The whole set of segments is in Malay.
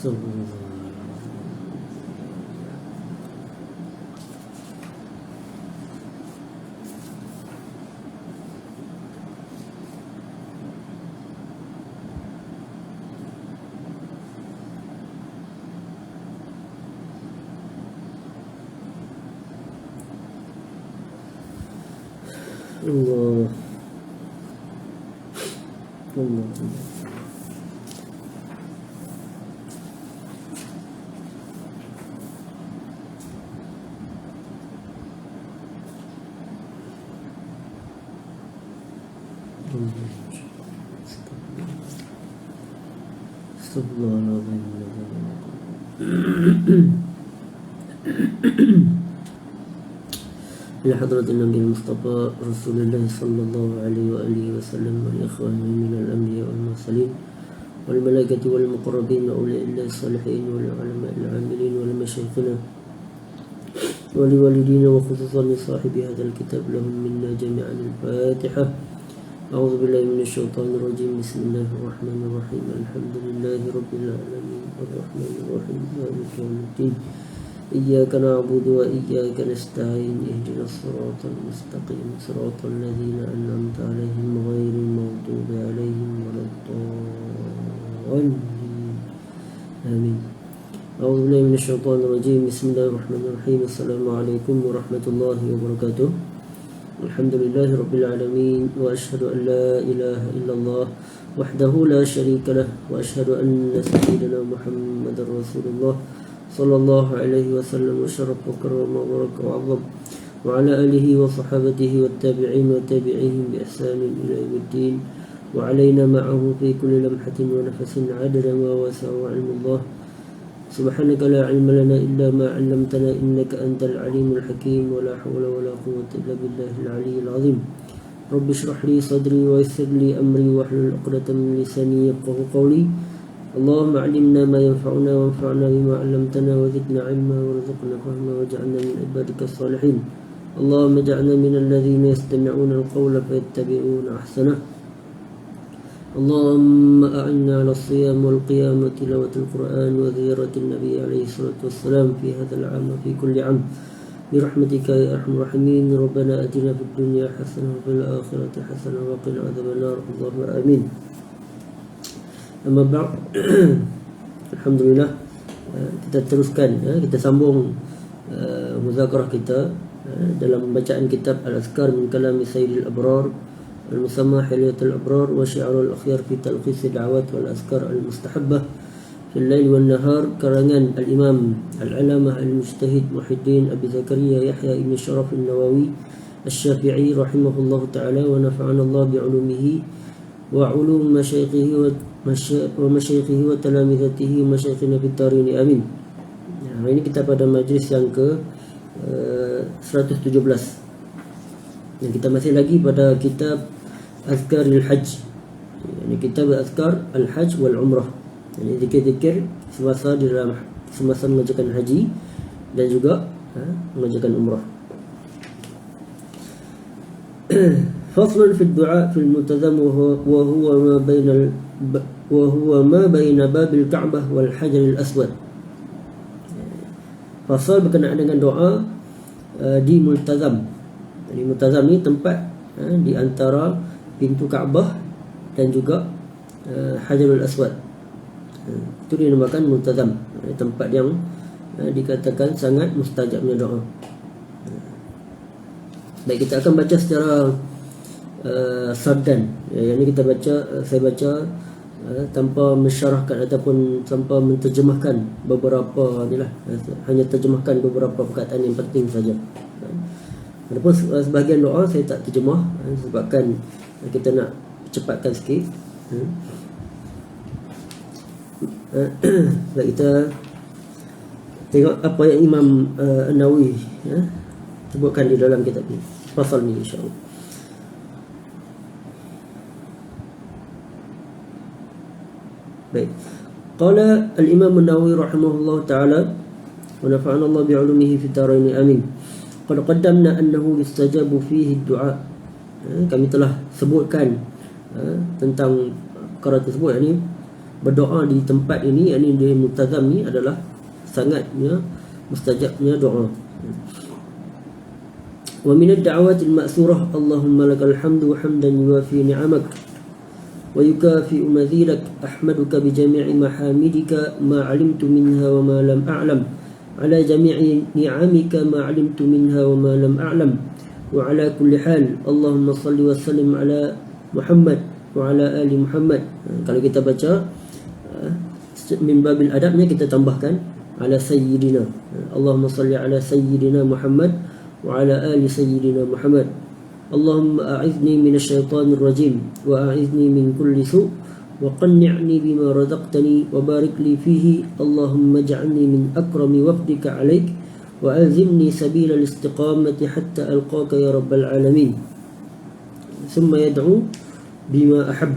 Allah. إلى حضرة النبي المصطفى رسول الله صلى الله عليه وآله وسلم والإخوان من الأنبياء والمرسلين والملائكة والمقربين وأولياء الله الصالحين والعلماء العاملين ولمشايخنا ولوالدينا وخصوصا لصاحب هذا الكتاب لهم منا جميعا الفاتحة. أعوذ بالله من الشيطان الرجيم. بسم الله الرحمن الرحيم. الحمد لله رب العالمين الرحمن الرحيم مالك يوم الدين إياك نعبد وإياك نستعين اهدنا الصراط المستقيم صراط الذين أنعمت عليهم غير المغضوب عليهم ولا الضالين آمين. أعوذ بالله من الشيطان الرجيم. بسم الله الرحمن الرحيم. السلام عليكم ورحمة الله وبركاته. الحمد لله رب العالمين وأشهد أن لا إله إلا الله وحده لا شريك له وأشهد أن سيدنا محمد رسول الله صلى الله عليه وسلم وشرف وكرم وبارك وعظم وعلى آله وصحابته والتابعين وتابعيهم بإحسان إلى يوم الدين وعلينا معه في كل لمحة ونفس عدد ما وسع علم الله. سبحانك لا علم لنا إلا ما علمتنا إنك أنت العليم الحكيم ولا حول ولا قوة إلا بالله العلي العظيم. رب اشرح لي صدري ويسر لي أمري واحلل عقدة من لساني يفقهوا قولي. اللهم علمنا ما ينفعنا وانفعنا بما علمتنا وزدنا علما وارزقنا فهما واجعلنا من عبادك الصالحين. اللهم اجعلنا من الذين يستمعون القول فيتبعون أحسنه. اللهم أعنا على الصيام والقيام وتلاوة القرآن وزيارة النبي عليه الصلاة والسلام في هذا العام وفي كل عام برحمتك يا أرحم الراحمين. ربنا آتنا في الدنيا حسنة وفي الآخرة حسنة وقنا عذاب النار. اللهم آمين. Amma ba'd. Alhamdulillah, kita teruskan, kita sambung muzakarah kita dalam bacaan kitab Al-Azkar min Kalami Sayyidil Abrar Al-Musamma Hilyatul Abrar wa Syi'arul Akhyar fi Talqis Da'awat wal Azkar Al-Mustahabbah fil Lail wan Nahar, karangan Al-Imam Al-Alamah Al-Mujtahid Muhyiddin Abi Zakaria Yahya ibn Sharaf An-Nawawi Asy-Syafi'i rahimahullahu ta'ala wa nafa'ana Allah bi'ulumihi wa 'ulum masyayikhihi wa masyayikhihi wa talamizatihi wa masyayikhina fid darin amin. Ini kita pada majlis yang ke 117 dan kita masih lagi pada kitab Azkaril Hajj. Ini kitab Azkar Al-Hajj wal Umrah. Ini zikir-zikir semasa mengerjakan haji dan juga mengerjakan umrah. فصل في الدعاء في الملتزم وهو ما بين باب الكعبة والحجر الأسود. Fasal berkenaan dengan doa di multazam. Jadi multazam ni tempat di antara pintu Kaabah dan juga Hajarul Aswad. Itu dinamakan multazam, tempat yang dikatakan sangat mustajabnya doa. Baik, kita akan baca secara sardan. Yang ini kita baca, saya baca tanpa mensyarahkan ataupun tanpa menterjemahkan beberapa inilah, hanya terjemahkan beberapa perkataan yang penting saja. Adapun sebahagian doa saya tak terjemah sebabkan kita nak cepatkan sikit. Baik, kita tengok apa yang Imam An-Nawawi sebutkan di dalam kitab ini, pasal ni insya-Allah. Baik. Qala al-Imam An-Nawawi rahimahullah ta'ala wa nafa'ana Allah bi'ulumihi fi darain amin. Qad qaddamna annahu yustajabu fihi ad-du'a. Kami telah sebutkan tentang perkara tersebut, ini berdoa di tempat ini, yakni di Multazam ni, adalah sangatnya mustajabnya doa. Wa min ad-da'awatil ma'surah Allahumma lakal hamdu hamdan yuwafi ni'amak wa yukafi'u madhilak ahmaduka bi jami'i mahamidika ma 'alimtu minha wa ma lam a'lam ala jami'i ni'amika ma 'alimtu minha wa ma lam a'lam wa ala kulli hal Allahumma salli wa sallim ala Muhammad wa ala ali Muhammad. Kalau kita baca min babil adabnya, kita tambahkan ala sayyidina. Allahumma salli ala sayyidina Muhammad wa ala ali sayyidina Muhammad. Allahumma a'izni minasyaitanir rajim wa a'izni min kulli su' wa qanni'ni bima razaqtani wa barik li fihi. Allahumma ij'alni min akrami wafdika 'alaik wa alzimni sabila al-istiqamati hatta alqaka ya rabbal alamin. Thumma yad'u bima ahab.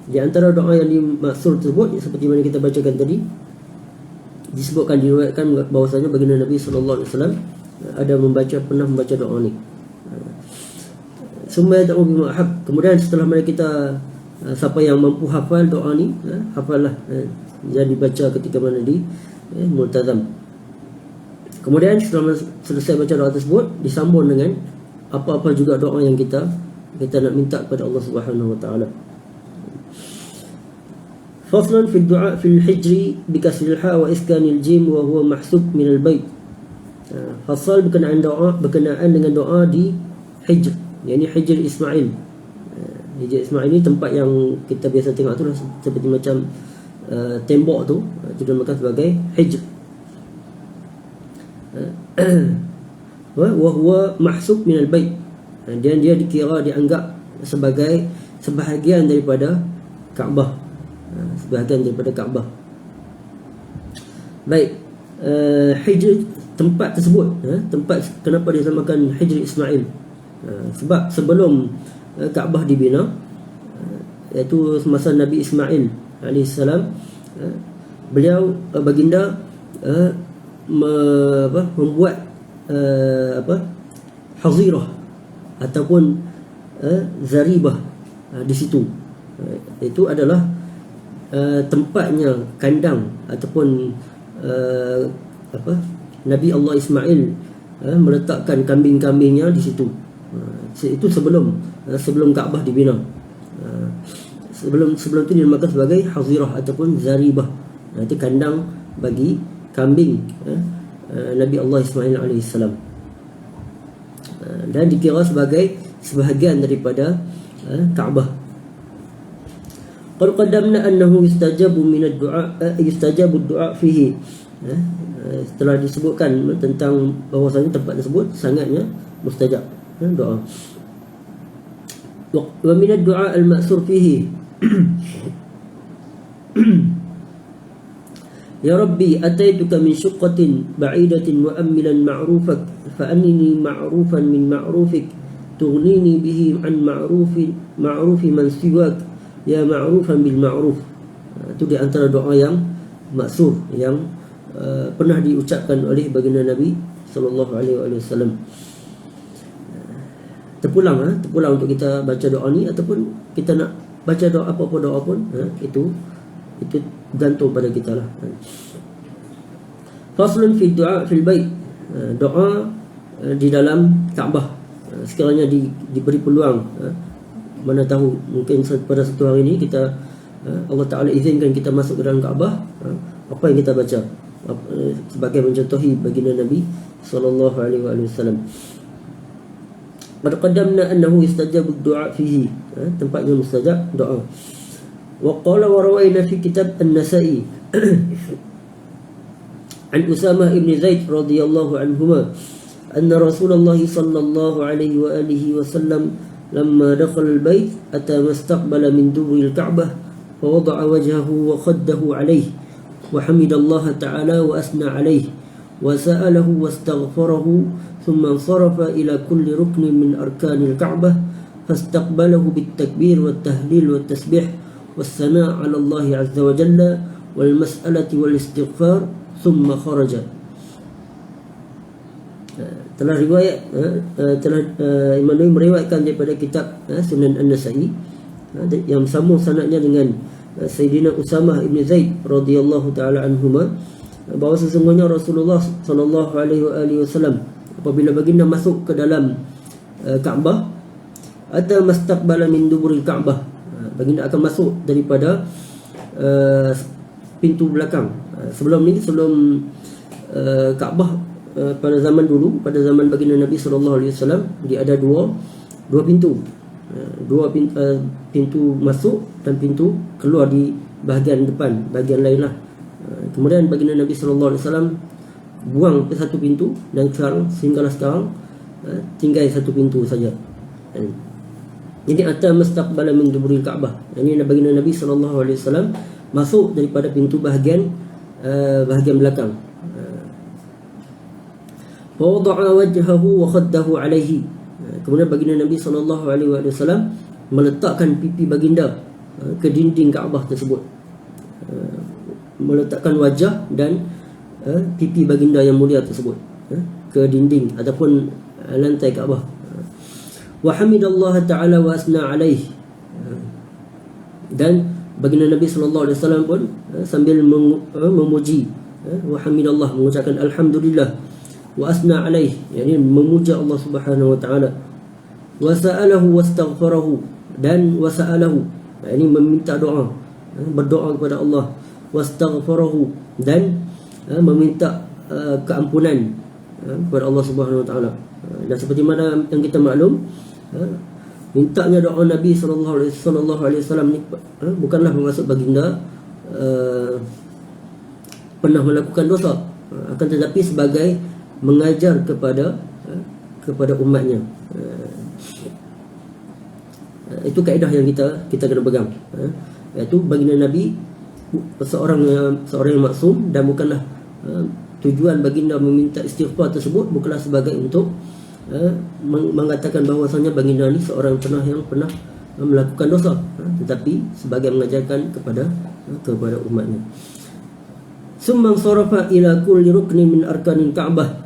Di antara doa yang dimaksud tersebut, seperti mana kita bacakan tadi, disebutkan, diriwayatkan bahwasanya baginda Nabi SAW ada pernah membaca doa ni. Summa yad'u bima ahab. Kemudian setelah mana kita, siapa yang mampu hafal doa ni, hafallah yang dibaca ketika mana di Multazam. Kemudian setelah selesai baca doa tersebut, disambung dengan apa-apa juga doa yang kita nak minta kepada Allah Subhanahu wa taala. Faslan fi du'a fil hijri bi kasril ha wa iskanil jim wa huwa mahsub min al bait. Fasal berkenaan dengan doa di Hijr, yakni Hijr Ismail. Hijr Ismail ni tempat yang kita biasa tengok tu seperti macam tembok tu, itu dinamakan sebagai Hijr. Wa huwa mahsub min al bait. Dan dia dianggap sebagai sebahagian daripada Kaabah. Sebahagian daripada Kaabah. Baik, Hijr, tempat tersebut, tempat kenapa dinamakan Hijr Ismail? Sebab sebelum Kaabah dibina, iaitu semasa Nabi Ismail alaihissalam, beliau baginda membuat hazirah ataupun zaribah di situ. Itu adalah tempatnya kandang ataupun Nabi Allah Ismail meletakkan kambing-kambingnya di situ. Itu sebelum Kaabah dibina. Sebelum itu dinamakan sebagai hazirah ataupun zaribah. Itu kandang bagi kambing Nabi Allah Ismail alaihissalam. Dan dikira sebagai sebahagian daripada Kaabah. Qad qaddamna annahu yustajabu min ad-du'a, yustajabu ad-du'a fihi. Setelah disebutkan tentang bahwasanya tempat tersebut sangatnya mustajab doa. Wa min ad-du'a al-ma'sur fihi. Ya Rabbi, ataituka min syuqqatin ba'idatin mu'ammilan ma'rufak fa'annini ma'rufan min ma'rufik tughnini bihi an ma'rufi man siwak ya ma'rufan bil ma'ruf. Itu di antara doa yang maksur yang pernah diucapkan oleh baginda Nabi sallallahu alaihi wasallam. Terpulang untuk kita baca doa ni, ataupun kita nak baca doa apa-apa doa pun, itu gantung pada kita lah. Faslun fi du'a fil bait. Doa di dalam Kaabah. Sekiranya diberi peluang, mana tahu mungkin pada satu hari ini kita, Allah Ta'ala izinkan kita masuk ke dalam Kaabah, apa yang kita baca sebagai mencontohi baginda Nabi sallallahu alaihi wasallam. Qad qaddamna annahu yustajabu ad-du'a fihi. Tempatnya mustajab doa. Wa qala wa rawayna fi kitab An-Nasa'i an Usamah ibn Zaid radhiyallahu anhuma anna Rasulullah sallallahu alaihi wa alihi wasallam lamma dakhala al-bayt ata mastaqbala min dubri al-Ka'bah fa wada'a wajhahu wa khaddahu alayhi wa hamidallaha ta'ala wa asna alayhi wa sa'alahu wastaghfarahu thumma sarafa ila kulli ruknin min arkanil Ka'bah fastaqbalahu bit-takbir wat-tahlil wat-tasbih was-sana' 'ala Allah 'azza wa jalla wal mas'alati wal istighfar thumma kharaja. Telah Imam Nawawi meriwayatkan daripada kitab Sunan An-Nasa'i yang sambung sanadnya dengan Sayyidina Usamah ibn Zaid radhiyallahu taala anhuma, bahawa sesungguhnya Rasulullah sallallahu alaihi wasallam apabila baginda masuk ke dalam Kaabah, atau mastaqbala min duburil Kaabah, baginda akan masuk daripada pintu belakang. Sebelum Kaabah, pada zaman dulu, pada zaman baginda Nabi sallallahu alaihi wasallam, dia ada dua pintu. Pintu masuk dan pintu keluar di bahagian depan, bahagian lain lah. Kemudian baginda Nabi sallallahu alaihi wasallam buang ke satu pintu, dan sehinggalah sekarang tinggal satu pintu saja. Jadi atta mustaqbala min duburil Kaabah, ini baginda Nabi sallallahu alaihi wasallam masuk daripada pintu bahagian belakang. Wa wada'a wajhahu wa khaddahu alaihi, kemudian baginda Nabi sallallahu alaihi wasallam meletakkan pipi baginda ke dinding Kaabah tersebut, meletakkan wajah dan pipi baginda yang mulia tersebut ke dinding ataupun lantai Kaabah. Wa hamidallaha ta'ala wa asna alaihi, dan baginda Nabi sallallahu alaihi wasallam pun sambil memuji, wa hamidallah, mengucapkan alhamdulillah, wa asna alaihi, yakni memuja Allah Subhanahu wa taala, wa sa'alahu wastaghfarahu, dan wa sa'alahu, yakni meminta doa, berdoa kepada Allah, wastaghfarahu, dan meminta keampunan kepada Allah Subhanahu wa taala. Dan seperti mana yang kita maklum, mintanya doa Nabi sallallahu alaihi wasallam ni bukanlah bermaksud baginda pernah melakukan dosa, akan tetapi sebagai mengajar kepada umatnya. Itu kaedah yang kita kena pegang, iaitu baginda Nabi seorang yang maksum, dan bukanlah tujuan baginda meminta istighfar tersebut bukanlah sebagai untuk mengatakan bahawasanya baginda ni seorang yang pernah melakukan dosa, tetapi sebagai mengajarkan kepada umatnya. Summa sarafa ila kulli ruknin min arkanil Ka'bah,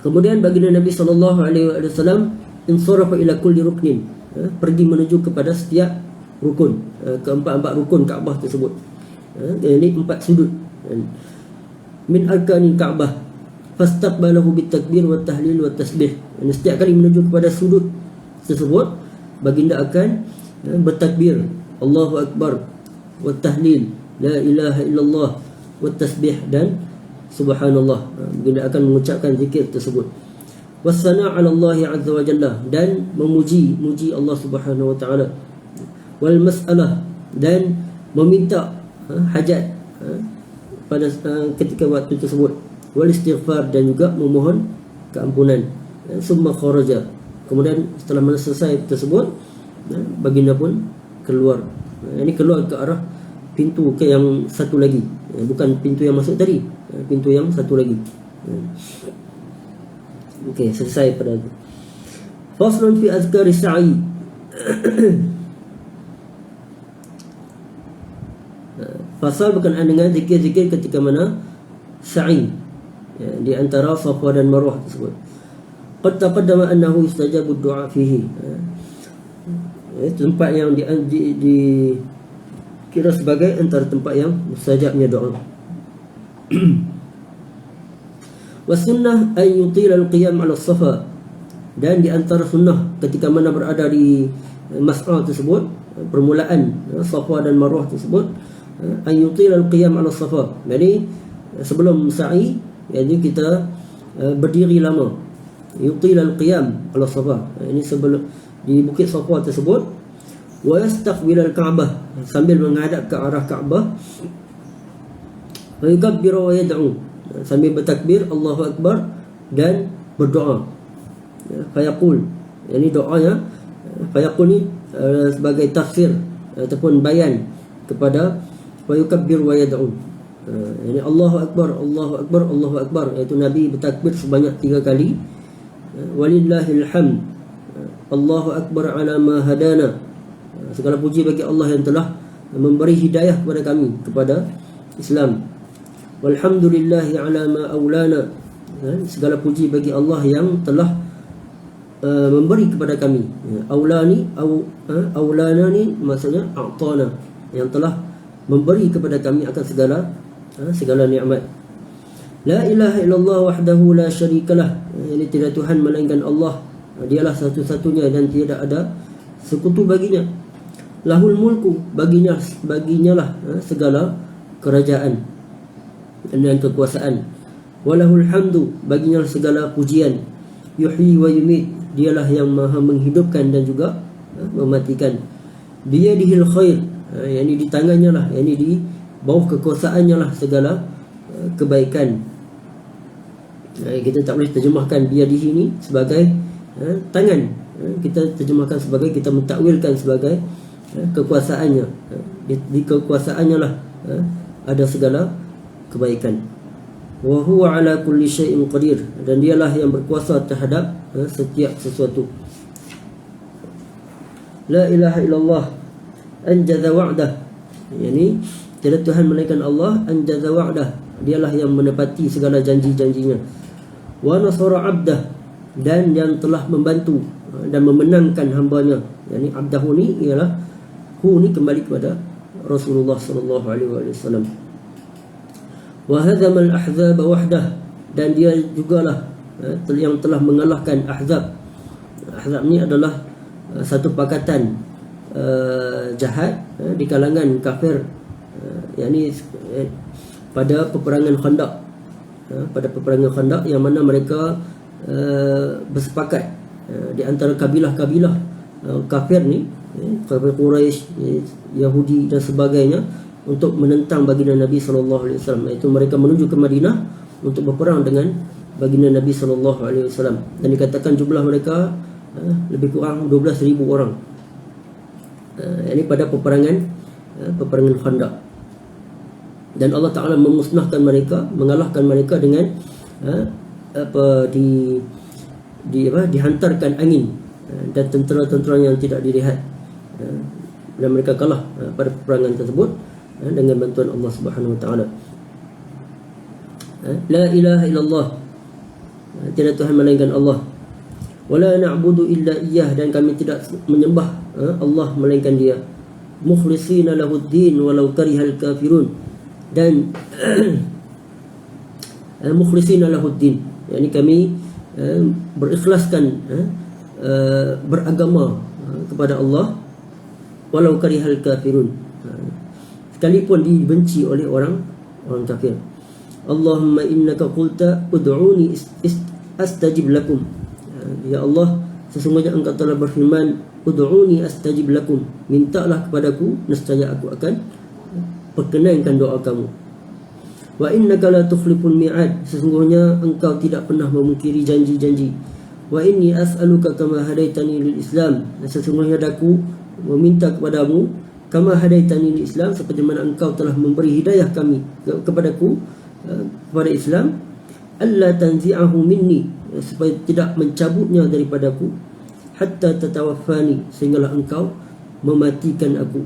kemudian baginda Nabi sallallahu alaihi wasallam insarafa ila kulli ruknin, pergi menuju kepada setiap rukun, keempat rukun Kaabah tersebut. Ini 4 sudut min arkanil Ka'bah, fastaqbalahu bitakbir wa tahlil wa tasbih. Setiap kali menuju kepada sudut tersebut, baginda akan bertakbir Allahu Akbar, wa tahlil la ilaha illallah, wa tasbih, dan subhanallah. Baginda akan mengucapkan zikir tersebut. Wassana' 'ala Allah azza wa jalla, dan memuji Allah Subhanahu wa taala. Wal mas'alah, dan meminta hajat pada ketika waktu tersebut. Wal istighfar, dan juga memohon keampunan. Summa kharaja, kemudian setelah selesai tersebut, baginda pun keluar. Ini keluar ke arah pintu ke yang satu lagi, bukan pintu yang masuk tadi, pintu yang satu lagi. Okey, selesai pada itu. Faslun fi azkari sa'i. Fasal berkenaan dengan zikir-zikir ketika mana sa'i, di antara Safa dan Marwah tersebut. Qad taqaddama annahu yustajabu ad-du'a fihi. Tempat yang kira sebagai antara tempat yang mustajabnya doa. Wasunnah an yutila al-qiyam 'ala as-safa, dan di antara sunnah ketika mana berada di mas'ah tersebut, permulaan Safa dan Marwah tersebut, an yutila al-qiyam 'ala as-safa. Jadi sebelum sa'i, jadi kita berdiri lama. Yutila al-qiyam 'ala as-safa, ini sebelum di bukit Safa tersebut. Wa yastaqbil al-Ka'bah, sambil menghadap ke arah Kaabah. Wa yukabbiru wa yad'u, sambil bertakbir Allahu Akbar dan berdoa. Fayaqul, ini doanya. Fayaqul ni sebagai tafsir ataupun bayan kepada wa yukabbir wa yad'u. Ini Allahu Akbar, Allahu Akbar, Allahu Akbar, iaitu Nabi bertakbir sebanyak 3 kali. Walillahil hamd, Allahu Akbar ala ma hadana, segala puji bagi Allah yang telah memberi hidayah kepada kami kepada Islam. Walhamdulillahi ala ma aulana, segala puji bagi Allah yang telah memberi kepada kami. Aulani aulana ni maksudnya a'tana, yang telah memberi kepada kami akan segala nikmat. La ilaha illallah wahdahu la syarikalah, ini tiada Tuhan melainkan Allah, dialah satu-satunya dan tiada ada sekutu baginya. Lahul mulku, baginya lah segala kerajaan dan kekuasaan. Walahul hamdu, baginya segala pujian. Yuhyi wa yumit, dialah yang maha menghidupkan dan juga mematikan. Biyadihil khair, yakni di tangannya lah, yakni di bawah kekuasaannya lah segala kebaikan. Kita tak boleh terjemahkan biyadihi ni sebagai tangan. Kita terjemahkan sebagai, kita mentakwilkan sebagai kekuasaannya. Di kekuasaannya lah ada segala kebaikan. Wa huwa ala kulli syai'in qadir, dan dialah yang berkuasa terhadap setiap sesuatu. La ilaha illallah anjaza wa'dah, yakni tiada Tuhan melainkan Allah. Anjaza wa'dah, dialah yang menepati segala janji-janjinya. Wa nasara 'abdah, dan yang telah membantu dan memenangkan hambanya. Yani abdahu ni ialah hu ni kembali kepada Rasulullah sallallahu alaihi wasallam. Wa hadzamal ahzab wahdah, dan dia jugalah yang telah mengalahkan ahzab. Ahzab ni adalah satu pakatan jahat di kalangan kafir, yakni pada peperangan Khandaq. Pada peperangan Khandaq yang mana mereka bersepakat di antara kabilah-kabilah kafir ni, kafir Quraisy, Yahudi dan sebagainya, untuk menentang baginda Nabi SAW. Iaitu mereka menuju ke Madinah untuk berperang dengan baginda Nabi SAW. Dan dikatakan jumlah mereka lebih kurang 12,000 orang. Ini pada peperangan Khandaq. Dan Allah Ta'ala memusnahkan mereka, mengalahkan mereka dengan dihantarkan angin dan tentera-tentera yang tidak dilihat, dan mereka kalah pada peperangan tersebut dengan bantuan Allah Subhanahu Wa Ta'ala. La ilaha illallah, tiada Tuhan melainkan Allah. Wala na'budu illa iyyah, dan kami tidak menyembah Allah melainkan Dia. Mukhlishina lahuddin walau karihal kafirun, dan mukhlishina lahuddin, yakni kami berikhlaskan beragama kepada Allah walau karihal kafirun, sekalipun dibenci oleh orang kafir. Allahumma innaka qulta ud'uni astajib lakum, ya Allah, sesungguhnya engkau telah berfirman, ud'uni astajib lakum, mintalah kepadaku nescaya aku akan perkenankan doa kamu. Wa innaka la tukhliful mi'ad, sesungguhnya engkau tidak pernah memungkiri janji-janji. Wa inni as'aluka kama hadaitani lil Islam, sesungguhnya aku meminta kepadamu kama hadaitani lil Islam, seperti mana engkau telah memberi hidayah kami kepadaku kepada Islam. Alla tanzi'ahu minni, supaya tidak mencabutnya daripadaku. Hatta tatawaffani, sehinggalah engkau mematikan aku.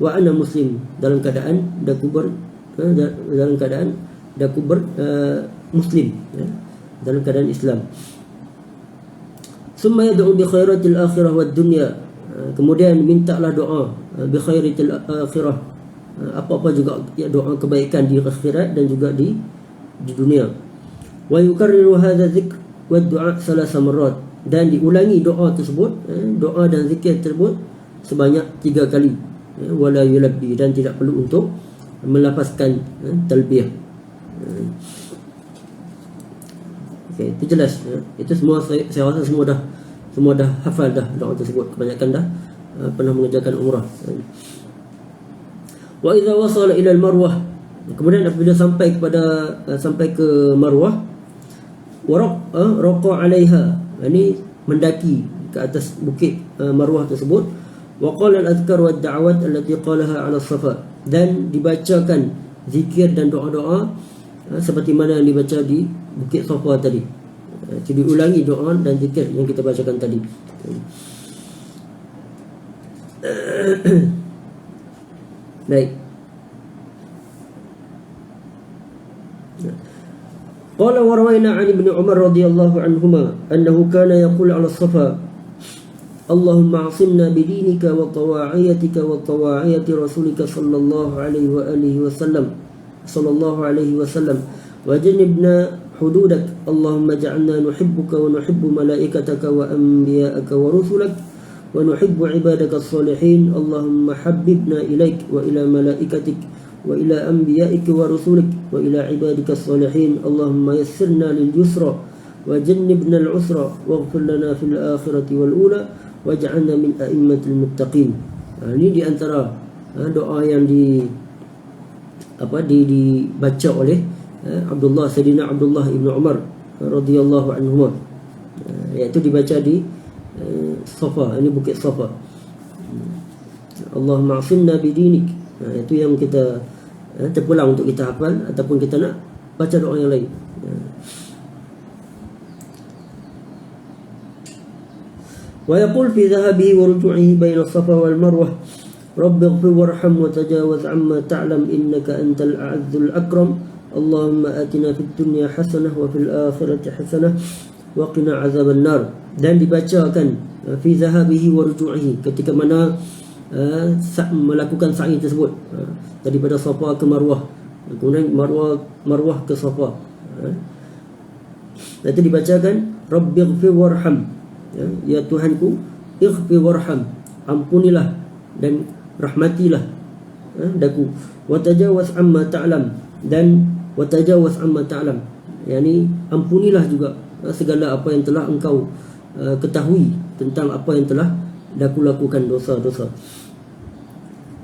Wa ana muslim, dalam keadaan daku muslim, dalam keadaan Islam. Summa yad'u bi khairatil akhirah wad dunya, kemudian mintalah doa bi khairatil akhirah, apa-apa juga ya, doa kebaikan di akhirat dan juga di dunia. Wa yukarriru hadza dzikr wad du'a salasa marrat, dan diulangi doa tersebut, doa dan zikir tersebut sebanyak 3 kali. Wala yulabbi, dan tidak perlu untuk melafazkan talbiyah. Okey, itu jelas. Itu semua saya rasa semua dah hafal dah doa tersebut. Kebanyakan dah pernah mengerjakan umrah. Wa idza wasala ila al-marwah, kemudian apabila sampai ke Marwah, raqa 'alaiha, ini mendaki ke atas bukit Marwah tersebut. Wa qala al-adhkar wa ad-da'awat allati qalaha 'ala as-safa, dan dibacakan zikir dan doa-doa seperti mana yang dibaca di bukit Safa tadi. Jadi ulangi doa dan zikir yang kita bacakan tadi. Baik. Qala wa rawayna 'an Ibn Umar radhiyallahu anhuma annahu kana yaqulu 'ala as-safa Allahumma 'asimna bidinika wa tawa'iyatika wa tawa'iyati rasulika sallallahu alaihi wa alihi wasallam wa janibna hududak Allahumma ja'alna nuhibbuka wa nuhibbu malaikataka wa anbiya'aka wa rusulak wa nuhibbu ibadaka as-salihin Allahumma habbibna ilaik wa ila malaikatik wa ila anbiya'ika wa rusulik wa ila ibadika as-salihin Allahumma yassirna lil yusra wa jannibna al-usra waghfir lana fil akhirati wal ula waj'alna min a'immatil muttaqin. Ini di antara doa yang dibaca oleh Sayyidina Abdullah ibn Umar radhiyallahu anhuma, iaitu dibaca di Safa, ini bukit Safa. Allahumma 'asimna bidinik, itu yang kita terpulang untuk kita hafal ataupun kita nak baca doa yang lain. Wa yaqul fi dhahabihi wa ruju'ihi baina Safa wal Marwah Rabbi ighfir warham wa tajawaz amma ta'lam innaka antal a'azzul akram Allahumma atina fid dunya hasanah wa fil akhirati hasanah wa qina azaban nar. Dan dibacakan fi dhahabihi wa ruju'ihi, ketika mana melakukan sa'i tersebut, daripada Safa ke Marwah, kemudian Marwah ke Safa. Nanti dibacakan Rabbi ighfir warham, ya Tuhanku, ighfir warham, ampunilah dan rahmatilah daku, wa tajawaz amma ta'lam, dan wa tajawaz amma ta'lam, yakni ampunilah juga segala apa yang telah engkau ketahui tentang apa yang telah daku lakukan dosa-dosa.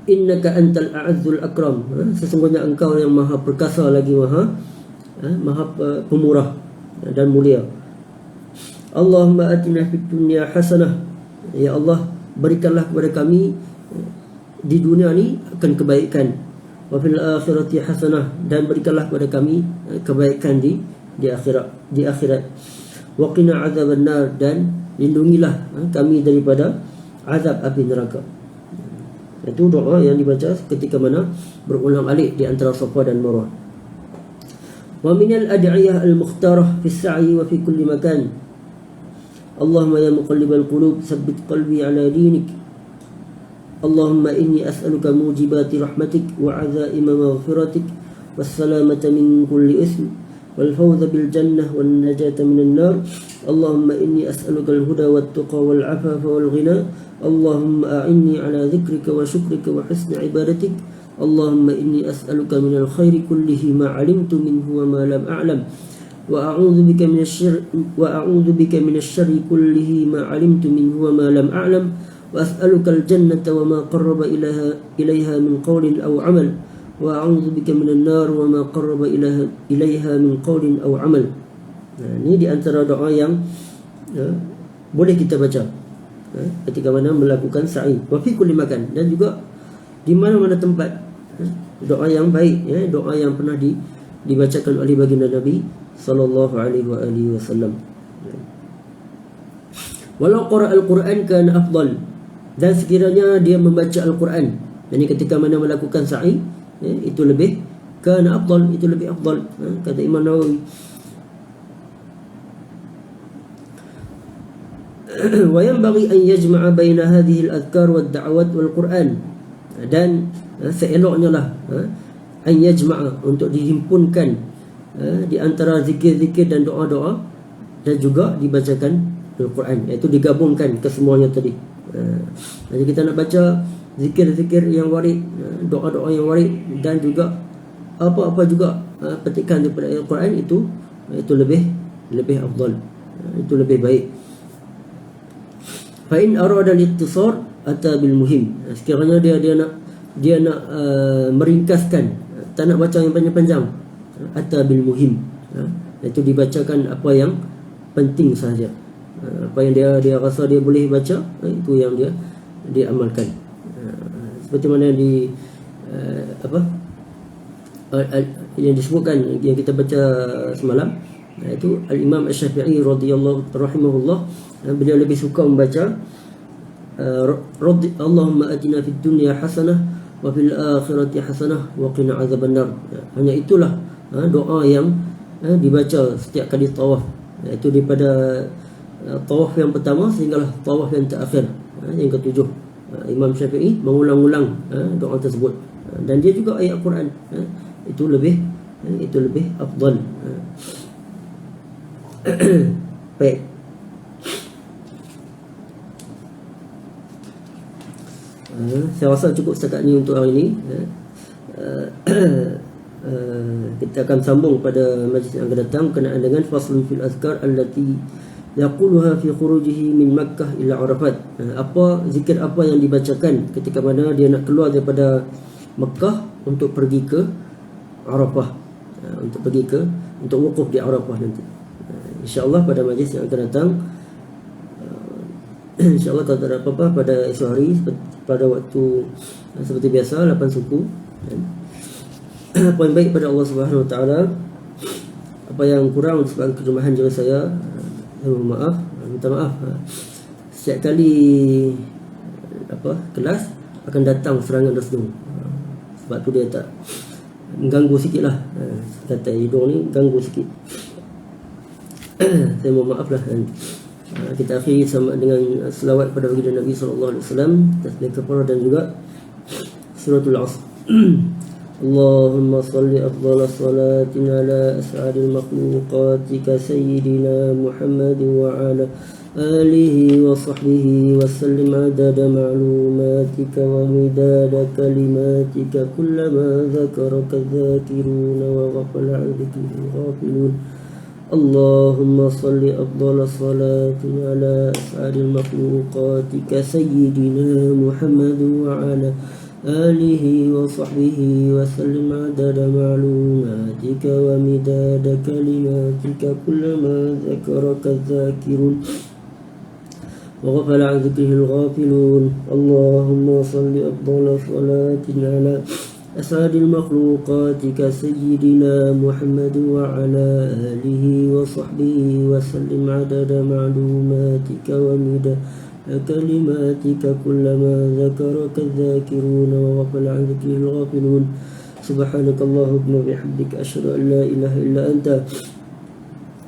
Innaka antal a'azzul akram, sesungguhnya engkau yang maha perkasa lagi maha pemurah dan mulia. Allahumma atina fid dunya hasanah, ya Allah berikanlah kepada kami di dunia ni akan kebaikan, wa fil akhirati hasanah, dan berikanlah kepada kami kebaikan di akhirat, wa qina azaban nar, dan lindungilah kami daripada azab api neraka. Itu doa yang dibaca ketika mana berulang-alik di antara Safa dan Marwah. Wa minal ad'iyah al-mukhtarah fi as-sa'i wa fi kulli makan Allahumma ya muqallibal qulub tsabbit qalbi ala dinik Allahumma inni as'aluka mujibati rahmatik wa 'azaima maghfiratik was-salamata min kulli ism wal fawza bil jannah wan najata minan nar Allahumma inni as'aluka al-huda wat tuqa wal 'afafa wal ghina Allahumma a'inni ala dhikrika wa syukrika wa husni ibadatik Allahumma inni as'aluka minal khairi kullihi ma 'alimtu minhu wa ma lam a'lam وأعوذ بك من الشر كله ما علمت منه وما لم أعلم وأسألك الجنة وما قرب إليها من قول أو عمل وأعوذ بك من النار وما قرب إليها من قول أو عمل. Ini di antara doa yang boleh kita baca ketika mana melakukan sa'i, wa fi kulli makan, dan juga di mana-mana tempat. Doa yang baik, doa yang pernah dibacakan oleh baginda Nabi sallallahu alaihi wa alihi wasallam. Walau qara al-Quran kana afdal, dan sekiranya dia membaca Al-Quran, jadi ketika mana melakukan sa'i, itu lebih kana afdal, itu lebih afdal, kata Imam Nawawi. Wa yanbaghi an yajma'a baina hadhihi al-adhkar wad-da'awat wal-Quran, dan seeloknya lah an yajma'a, untuk dihimpunkan di antara zikir-zikir dan doa-doa, dan juga dibacakan Al-Quran, iaitu digabungkan kesemuanya tadi. Jadi kita nak baca zikir-zikir yang warid, doa-doa yang warid, dan juga apa-apa juga petikan daripada Al-Quran, itu lebih afdal, itu lebih baik. Fa in arada al-ikhtisar ata bil muhim, sekiranya dia nak meringkaskan, tak nak baca yang panjang-panjang, ata bil muhim, itu dibacakan apa yang penting saja, apa yang dia rasa dia boleh baca, itu yang dia amalkan. Seperti mana yang disebutkan, yang kita baca semalam, itu Al-Imam Asy-Syafi'i radhiyallahu rahimahullah, beliau lebih suka membaca Allahumma atina fid dunya hasanah wa fil akhirati hasanah wa qina azabannar. Hanya itulah doa yang dibaca setiap kali tawaf, iaitu daripada tawaf yang pertama sehinggalah tawaf yang terakhir, yang ketujuh. Imam Syafi'i mengulang-ulang doa tersebut, dan dia juga ayat Quran, itu lebih afdal. Baik. Saya rasa cukup setakat ni untuk hari ini. Kita akan sambung pada majlis yang akan datang berkenaan dengan faslun fil azkar allati yaquluha fi khurujihi min Makkah ila Arafat. Apa zikir apa yang dibacakan ketika mana dia nak keluar daripada Mekah untuk pergi ke Arafah, untuk wukuf di Arafah nanti. InsyaAllah pada majlis yang akan datang, InsyaAllah kalau tak ada apa-apa pada esok hari pada waktu seperti biasa 8 suku. Apa yang baik pada Allah Subhanahu Wa Taala, apa yang kurang disebabkan kelemahan jiwa saya minta maaf. Setiap kali kelas akan datang serangan tersebut, sebab tu dia tak mengganggu sikit lah, kata hidung ni ganggu sikit. Saya mohon maaf lah. Kita akhiri sama dengan selawat pada baginda Nabi SAW, tasbih kafarah dan juga suratul Asr. Allahumma salli afdhala salatin ala as'adil makhluqatika sayyidina Muhammad wa ala alihi wa sahbihi wa sallim adada ma'lumatika wa midada kalimatika kullama dhakaraka dhakiruna wa ghafala an dhikrika ghafilun. اللهم صل أفضل الصلاة على أسعد المخلوقاتك سيدنا محمد وعلى آله وصحبه وسلم عدد معلوماتك ومداد كلماتك كلما ذكرك الذاكرون وغفل عن ذكره الغافلون. اللهم صل أفضل صلاة على أسعد المخلوقاتك سيدنا محمد وعلى آله وصحبه وسلم عدد معلوماتك ومداد كلماتك كلما ذكرك الذاكرون وغفل عن ذكره الغافلون. سبحانك اللهم وبحمدك أشهد أن لا إله إلا أنت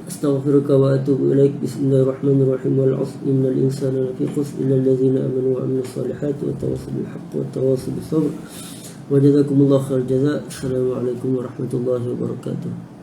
أستغفرك وأتوب إليك. بسم الله الرحمن الرحيم. والعصر إن الإنسان لفي خسر إلا الذين آمنوا وعملوا الصالحات وتواصوا بالحق وتواصوا بالصبر وجزاكم الله خير الجزاء. السلام عليكم ورحمة الله وبركاته.